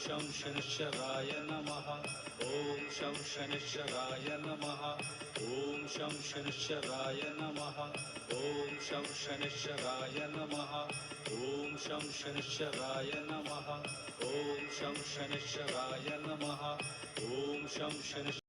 शं शनिश्चराय नमः। ॐ शं शनिश्चराय नमः। ॐ शं शनिश्चराय नमः। ॐ शं शनिश्चराय नमः। ॐ शं शनिश्चराय नमः। ॐ शं शनिश्चराय नमः। ॐ शं शनिश्चराय